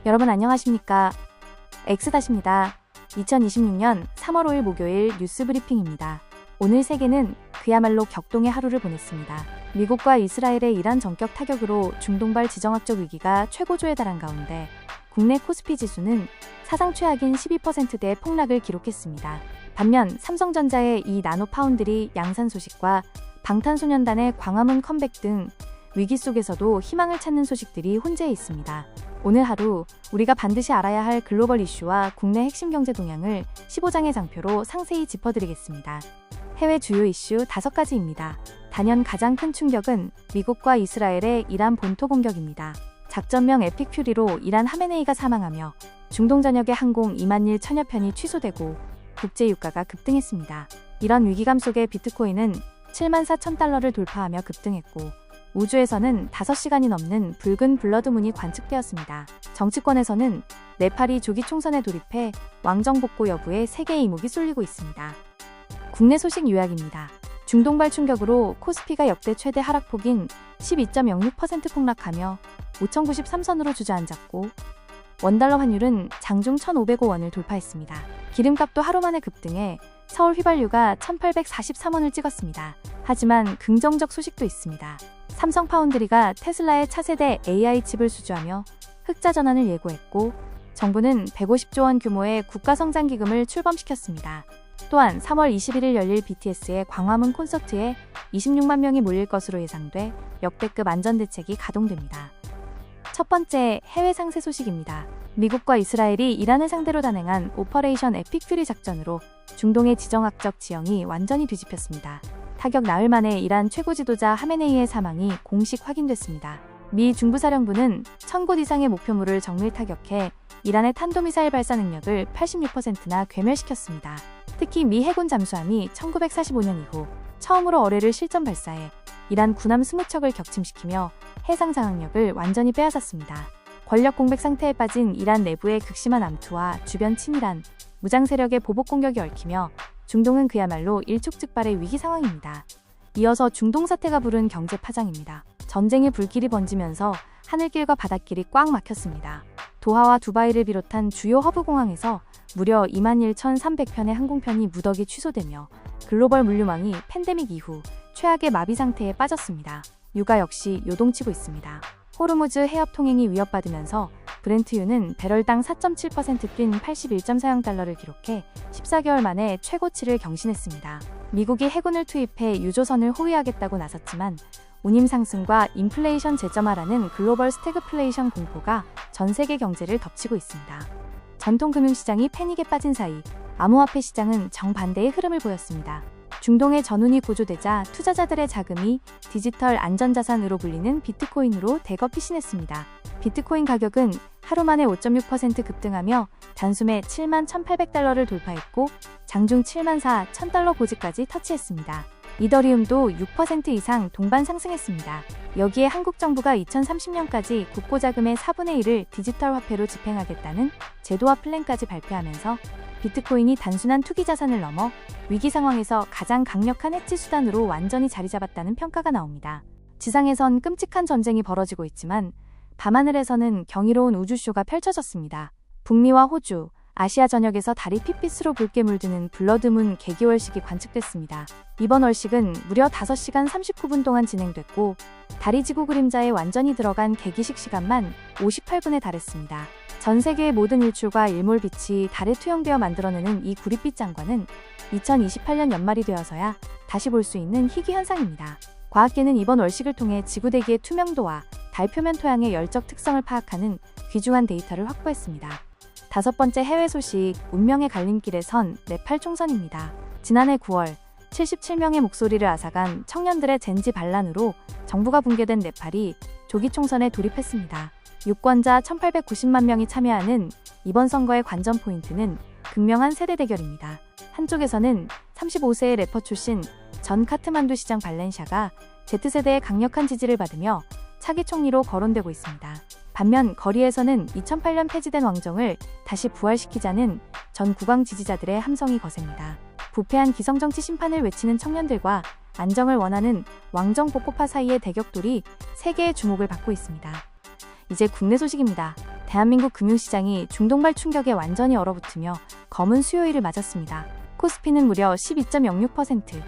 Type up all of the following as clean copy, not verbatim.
여러분 안녕하십니까? 엑스닷입니다. 2026년 3월 5일 목요일 뉴스 브리핑입니다. 오늘 세계는 그야말로 격동의 하루를 보냈습니다. 미국과 이스라엘의 이란 전격 타격으로 중동발 지정학적 위기가 최고조에 달한 가운데 국내 코스피 지수는 사상 최악인 12%대 폭락을 기록했습니다. 반면 삼성전자의 이 나노파운드리 양산 소식과 방탄소년단의 광화문 컴백 등 위기 속에서도 희망을 찾는 소식들이 혼재해 있습니다. 오늘 하루 우리가 반드시 알아야 할 글로벌 이슈와 국내 핵심 경제 동향을 15장의 장표로 상세히 짚어드리겠습니다. 해외 주요 이슈 5가지입니다. 단연 가장 큰 충격은 미국과 이스라엘의 이란 본토 공격입니다. 작전명 에픽 퓨리로 이란 하메네이가 사망하며 중동 전역의 항공 2만 1천여 편이 취소되고 국제 유가가 급등했습니다. 이런 위기감 속에 비트코인은 7만 4천 달러를 돌파하며 급등했고 우주에서는 5시간이 넘는 붉은 블러드문이 관측되었습니다. 정치권에서는 네팔이 조기 총선에 돌입해 왕정 복고 여부에 세계의 이목이 쏠리고 있습니다. 국내 소식 요약입니다. 중동발 충격으로 코스피가 역대 최대 하락폭인 12.06% 폭락하며 5,093선으로 주저앉았고 원달러 환율은 장중 1,505원을 돌파했습니다. 기름값도 하루 만에 급등해 서울 휘발유가 1,843원을 찍었습니다. 하지만 긍정적 소식도 있습니다. 삼성 파운드리가 테슬라의 차세대 AI 칩을 수주하며 흑자 전환을 예고했고 정부는 150조 원 규모의 국가성장기금을 출범시켰습니다. 또한 3월 21일 열릴 BTS의 광화문 콘서트에 26만 명이 몰릴 것으로 예상돼 역대급 안전대책이 가동됩니다. 첫 번째, 해외 상세 소식입니다. 미국과 이스라엘이 이란을 상대로 단행한 오퍼레이션 에픽 퓨리 작전으로 중동의 지정학적 지형이 완전히 뒤집혔습니다. 타격 나흘 만에 이란 최고 지도자 하메네이의 사망이 공식 확인됐습니다. 미 중부사령부는 1,000곳 이상의 목표물을 정밀 타격해 이란의 탄도미사일 발사 능력을 86%나 괴멸시켰습니다. 특히 미 해군 잠수함이 1945년 이후 처음으로 어뢰를 실전 발사해 이란 군함 20척을 격침시키며 해상 장악력을 완전히 빼앗았습니다. 권력 공백 상태에 빠진 이란 내부의 극심한 암투와 주변 친이란 무장 세력의 보복 공격이 얽히며 중동은 그야말로 일촉즉발의 위기 상황입니다. 이어서 중동 사태가 부른 경제 파장입니다. 전쟁의 불길이 번지면서 하늘길과 바닷길이 꽉 막혔습니다. 도하와 두바이를 비롯한 주요 허브 공항에서 무려 21,300편의 항공편이 무더기 취소되며 글로벌 물류망이 팬데믹 이후 최악의 마비 상태에 빠졌습니다. 유가 역시 요동치고 있습니다. 호르무즈 해협 통행이 위협받으면서 브렌트유는 배럴당 4.7% 뛴 81.40달러를 기록해 14개월 만에 최고치를 경신했습니다. 미국이 해군을 투입해 유조선을 호위하겠다고 나섰지만 운임 상승과 인플레이션 재점화라는 글로벌 스태그플레이션 공포가 전 세계 경제를 덮치고 있습니다. 전통 금융시장이 패닉에 빠진 사이 암호화폐 시장은 정반대의 흐름을 보였습니다. 중동의 전운이 고조되자 투자자들의 자금이 디지털 안전자산으로 불리는 비트코인으로 대거 피신했습니다. 비트코인 가격은 하루 만에 5.6% 급등하며 단숨에 7만 1,800달러를 돌파했고 장중 7만 4,000달러 고지까지 터치했습니다. 이더리움도 6% 이상 동반 상승했습니다. 여기에 한국 정부가 2030년까지 국고자금의 4분의 1을 디지털 화폐로 집행하겠다는 제도화 플랜까지 발표하면서 비트코인이 단순한 투기 자산을 넘어 위기 상황에서 가장 강력한 해치 수단으로 완전히 자리 잡았다는 평가가 나옵니다. 지상에선 끔찍한 전쟁이 벌어지고 있지만 밤하늘에서는 경이로운 우주쇼가 펼쳐졌습니다. 북미와 호주, 아시아 전역에서 달이 핏빛으로 붉게 물드는 블러드문 개기월식이 관측됐습니다. 이번 월식은 무려 5시간 39분 동안 진행됐고 달이 지구 그림자에 완전히 들어간 개기식 시간만 58분에 달했습니다. 전 세계의 모든 일출과 일몰빛이 달에 투영되어 만들어내는 이 구릿빛 장관은 2028년 연말이 되어서야 다시 볼 수 있는 희귀 현상입니다. 과학계는 이번 월식을 통해 지구 대기의 투명도와 달 표면 토양의 열적 특성을 파악하는 귀중한 데이터를 확보했습니다. 다섯 번째 해외 소식, 운명의 갈림길에 선 네팔 총선입니다. 지난해 9월 77명의 목소리를 앗아간 청년들의 젠지 반란으로 정부가 붕괴된 네팔이 조기 총선에 돌입했습니다. 유권자 1,890만 명이 참여하는 이번 선거의 관전 포인트는 극명한 세대 대결입니다. 한쪽에서는 35세의 래퍼 출신 전 카트만두 시장 발렌샤가 Z세대의 강력한 지지를 받으며 차기 총리로 거론되고 있습니다. 반면 거리에서는 2008년 폐지된 왕정을 다시 부활시키자는 전 국왕 지지자들의 함성이 거셉니다. 부패한 기성정치 심판을 외치는 청년들과 안정을 원하는 왕정 복고파 사이의 대격돌이 세계의 주목을 받고 있습니다. 이제 국내 소식입니다. 대한민국 금융시장이 중동발 충격에 완전히 얼어붙으며 검은 수요일을 맞았습니다. 코스피는 무려 12.06%,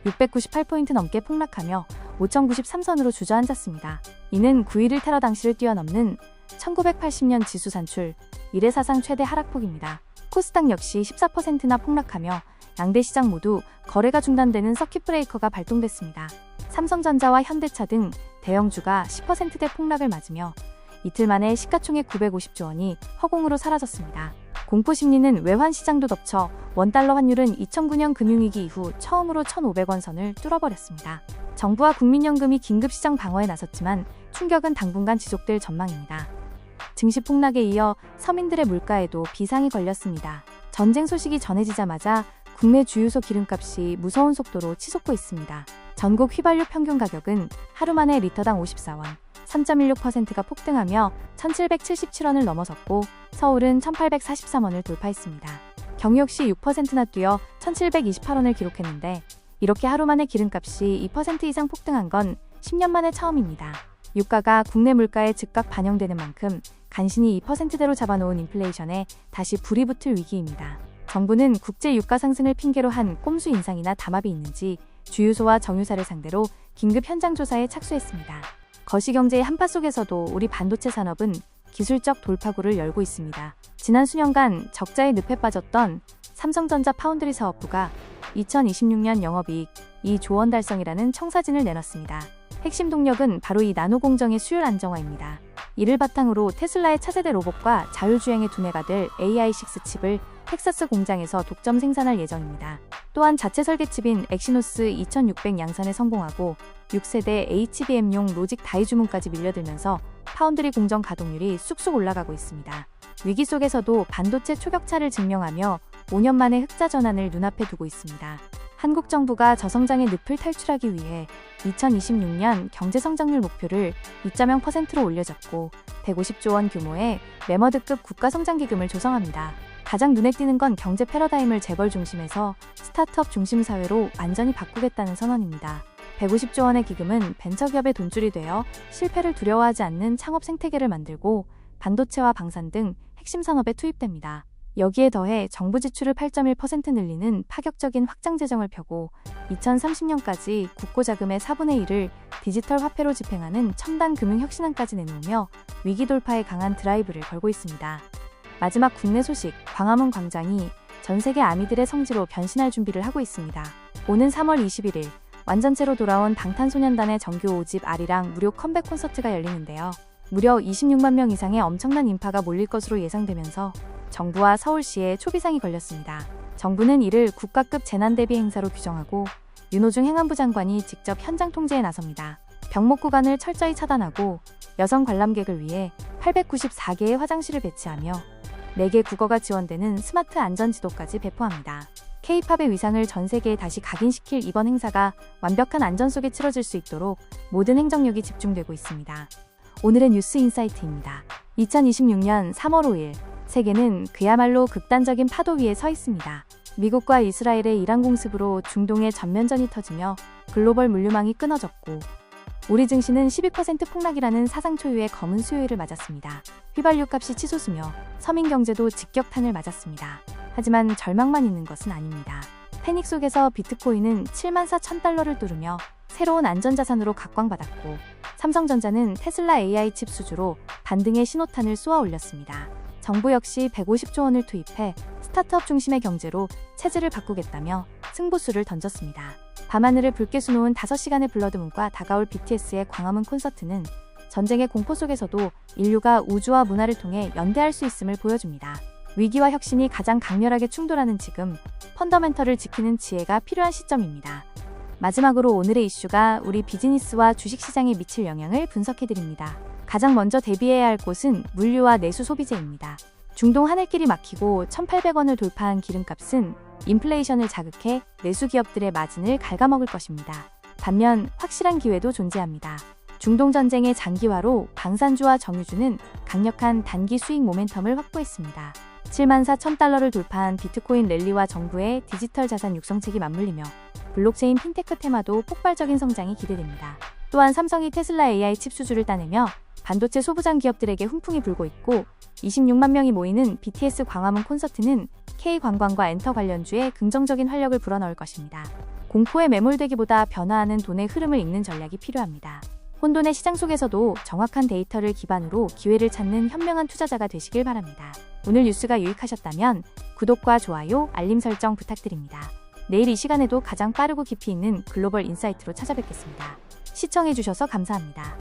698포인트 넘게 폭락하며 5093선으로 주저앉았습니다. 이는 9.11 테러 당시를 뛰어넘는 1980년 지수 산출 이래 사상 최대 하락폭입니다. 코스닥 역시 14%나 폭락하며 양대 시장 모두 거래가 중단되는 서킷 브레이커가 발동됐습니다. 삼성전자와 현대차 등 대형주가 10%대 폭락을 맞으며 이틀 만에 시가총액 950조 원이 허공으로 사라졌습니다. 공포심리는 외환 시장도 덮쳐 원달러 환율은 2009년 금융위기 이후 처음으로 1,500원 선을 뚫어버렸습니다. 정부와 국민연금이 긴급시장 방어에 나섰지만 충격은 당분간 지속될 전망입니다. 증시 폭락에 이어 서민들의 물가에도 비상이 걸렸습니다. 전쟁 소식이 전해지자마자 국내 주유소 기름값이 무서운 속도로 치솟고 있습니다. 전국 휘발유 평균 가격은 하루 만에 리터당 54원, 3.16%가 폭등하며 1,777원을 넘어섰고 서울은 1,843원을 돌파했습니다. 경유 역시 6%나 뛰어 1,728원을 기록했는데 이렇게 하루 만에 기름값이 2% 이상 폭등한 건 10년 만에 처음입니다. 유가가 국내 물가에 즉각 반영되는 만큼 간신히 2%대로 잡아놓은 인플레이션에 다시 불이 붙을 위기입니다. 정부는 국제 유가 상승을 핑계로 한 꼼수 인상이나 담합이 있는지 주유소와 정유사를 상대로 긴급 현장 조사에 착수했습니다. 거시경제의 한파 속에서도 우리 반도체 산업은 기술적 돌파구를 열고 있습니다. 지난 수년간 적자의 늪에 빠졌던 삼성전자 파운드리 사업부가 2026년 영업이익 2조 원 달성이라는 청사진을 내놨습니다. 핵심 동력은 바로 이 나노 공정의 수율 안정화입니다. 이를 바탕으로 테슬라의 차세대 로봇과 자율주행의 두뇌가 될 AI6 칩을 텍사스 공장에서 독점 생산할 예정입니다. 또한 자체 설계칩인 엑시노스 2600 양산에 성공하고 6세대 HBM용 로직 다이 주문까지 밀려들면서 파운드리 공정 가동률이 쑥쑥 올라가고 있습니다. 위기 속에서도 반도체 초격차를 증명하며 5년 만에 흑자 전환을 눈앞에 두고 있습니다. 한국 정부가 저성장의 늪을 탈출하기 위해 2026년 경제성장률 목표를 2.0%로 올려잡고 150조 원 규모의 매머드급 국가성장기금을 조성합니다. 가장 눈에 띄는 건 경제 패러다임을 재벌 중심에서 스타트업 중심 사회로 완전히 바꾸겠다는 선언입니다. 150조 원의 기금은 벤처기업의 돈줄이 되어 실패를 두려워하지 않는 창업 생태계를 만들고 반도체와 방산 등 핵심 산업에 투입됩니다. 여기에 더해 정부 지출을 8.1% 늘리는 파격적인 확장 재정을 펴고 2030년까지 국고자금의 4분의 1을 디지털 화폐로 집행하는 첨단 금융 혁신안까지 내놓으며 위기 돌파에 강한 드라이브를 걸고 있습니다. 마지막 국내 소식, 광화문 광장이 전 세계 아미들의 성지로 변신할 준비를 하고 있습니다. 오는 3월 21일 완전체로 돌아온 방탄소년단의 정규 5집 아리랑 무료 컴백 콘서트가 열리는데요. 무려 26만 명 이상의 엄청난 인파가 몰릴 것으로 예상되면서 정부와 서울시에 초비상이 걸렸습니다. 정부는 이를 국가급 재난대비 행사로 규정하고 윤호중 행안부 장관이 직접 현장 통제에 나섭니다. 병목 구간을 철저히 차단하고 여성 관람객을 위해 894개의 화장실을 배치하며 4개 국어가 지원되는 스마트 안전지도까지 배포합니다. K-팝의 위상을 전 세계에 다시 각인시킬 이번 행사가 완벽한 안전 속에 치러질 수 있도록 모든 행정력이 집중되고 있습니다. 오늘의 뉴스 인사이트입니다. 2026년 3월 5일 세계는 그야말로 극단적인 파도 위에 서 있습니다. 미국과 이스라엘의 이란 공습으로 중동의 전면전이 터지며 글로벌 물류망이 끊어졌고 우리 증시는 12% 폭락이라는 사상 초유의 검은 수요일을 맞았습니다. 휘발유 값이 치솟으며 서민 경제도 직격탄을 맞았습니다. 하지만 절망만 있는 것은 아닙니다. 패닉 속에서 비트코인은 74,000달러를 뚫으며 새로운 안전자산으로 각광받았고 삼성전자는 테슬라 AI 칩 수주로 반등의 신호탄을 쏘아 올렸습니다. 정부 역시 150조 원을 투입해 스타트업 중심의 경제로 체질을 바꾸겠다며 승부수를 던졌습니다. 밤하늘을 붉게 수놓은 5시간의 블러드문과 다가올 BTS의 광화문 콘서트는 전쟁의 공포 속에서도 인류가 우주와 문화를 통해 연대할 수 있음을 보여줍니다. 위기와 혁신이 가장 강렬하게 충돌하는 지금, 펀더멘털을 지키는 지혜가 필요한 시점입니다. 마지막으로 오늘의 이슈가 우리 비즈니스와 주식시장에 미칠 영향을 분석해드립니다. 가장 먼저 대비해야 할 곳은 물류와 내수 소비재입니다. 중동 하늘길이 막히고 1,800원을 돌파한 기름값은 인플레이션을 자극해 내수 기업들의 마진을 갉아먹을 것입니다. 반면 확실한 기회도 존재합니다. 중동 전쟁의 장기화로 방산주와 정유주는 강력한 단기 수익 모멘텀을 확보했습니다. 74,000달러를 돌파한 비트코인 랠리와 정부의 디지털 자산 육성책이 맞물리며 블록체인 핀테크 테마도 폭발적인 성장이 기대됩니다. 또한 삼성이 테슬라 AI 칩 수주를 따내며 반도체 소부장 기업들에게 훈풍이 불고 있고 26만 명이 모이는 BTS 광화문 콘서트는 K관광과 엔터 관련주에 긍정적인 활력을 불어넣을 것입니다. 공포에 매몰되기보다 변화하는 돈의 흐름을 읽는 전략이 필요합니다. 혼돈의 시장 속에서도 정확한 데이터를 기반으로 기회를 찾는 현명한 투자자가 되시길 바랍니다. 오늘 뉴스가 유익하셨다면 구독과 좋아요, 알림 설정 부탁드립니다. 내일 이 시간에도 가장 빠르고 깊이 있는 글로벌 인사이트로 찾아뵙겠습니다. 시청해주셔서 감사합니다.